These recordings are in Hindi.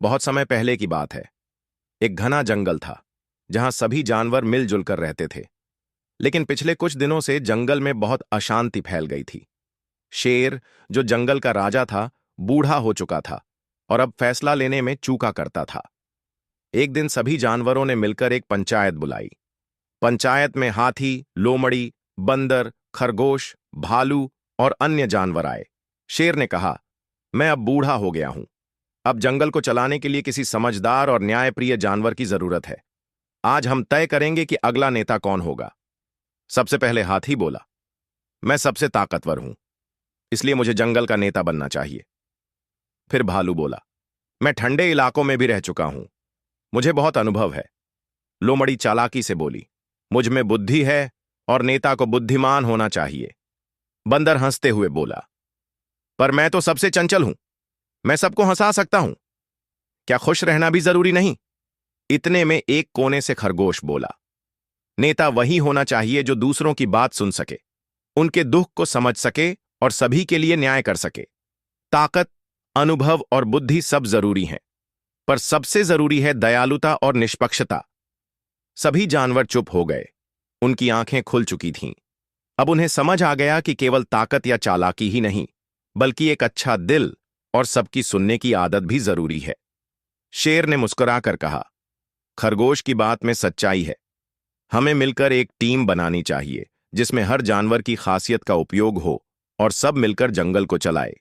बहुत समय पहले की बात है। एक घना जंगल था जहां सभी जानवर मिलजुल कर रहते थे। लेकिन पिछले कुछ दिनों से जंगल में बहुत अशांति फैल गई थी। शेर, जो जंगल का राजा था, बूढ़ा हो चुका था और अब फैसला लेने में चूका करता था। एक दिन सभी जानवरों ने मिलकर एक पंचायत बुलाई। पंचायत में हाथी, लोमड़ी, बंदर, खरगोश, भालू और अन्य जानवर आए। शेर ने कहा, मैं अब बूढ़ा हो गया हूं। अब जंगल को चलाने के लिए किसी समझदार और न्यायप्रिय जानवर की जरूरत है। आज हम तय करेंगे कि अगला नेता कौन होगा। सबसे पहले हाथी बोला, मैं सबसे ताकतवर हूं, इसलिए मुझे जंगल का नेता बनना चाहिए। फिर भालू बोला, मैं ठंडे इलाकों में भी रह चुका हूं, मुझे बहुत अनुभव है। लोमड़ी चालाकी से बोली, मुझ में बुद्धि है और नेता को बुद्धिमान होना चाहिए। बंदर हंसते हुए बोला, पर मैं तो सबसे चंचल हूं, मैं सबको हंसा सकता हूं। क्या खुश रहना भी जरूरी नहीं? इतने में एक कोने से खरगोश बोला, नेता वही होना चाहिए जो दूसरों की बात सुन सके, उनके दुख को समझ सके और सभी के लिए न्याय कर सके। ताकत, अनुभव और बुद्धि सब जरूरी हैं, पर सबसे जरूरी है दयालुता और निष्पक्षता। सभी जानवर चुप हो गए। उनकी आंखें खुल चुकी थीं। अब उन्हें समझ आ गया कि केवल ताकत या चालाकी ही नहीं, बल्कि एक अच्छा दिल और सबकी सुनने की आदत भी जरूरी है। शेर ने मुस्कुराकर कहा, खरगोश की बात में सच्चाई है। हमें मिलकर एक टीम बनानी चाहिए जिसमें हर जानवर की खासियत का उपयोग हो और सब मिलकर जंगल को चलाए।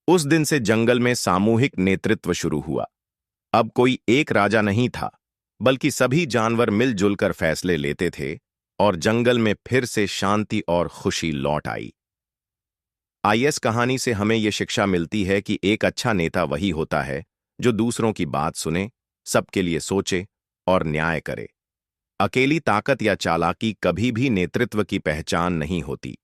उस दिन से जंगल में सामूहिक नेतृत्व शुरू हुआ। अब कोई एक राजा नहीं था, बल्कि सभी जानवर मिलजुल कर फैसले लेते थे और जंगल में फिर से शांति और खुशी लौट आई। इस कहानी से हमें यह शिक्षा मिलती है कि एक अच्छा नेता वही होता है जो दूसरों की बात सुने, सबके लिए सोचे और न्याय करे। अकेली ताकत या चालाकी कभी भी नेतृत्व की पहचान नहीं होती।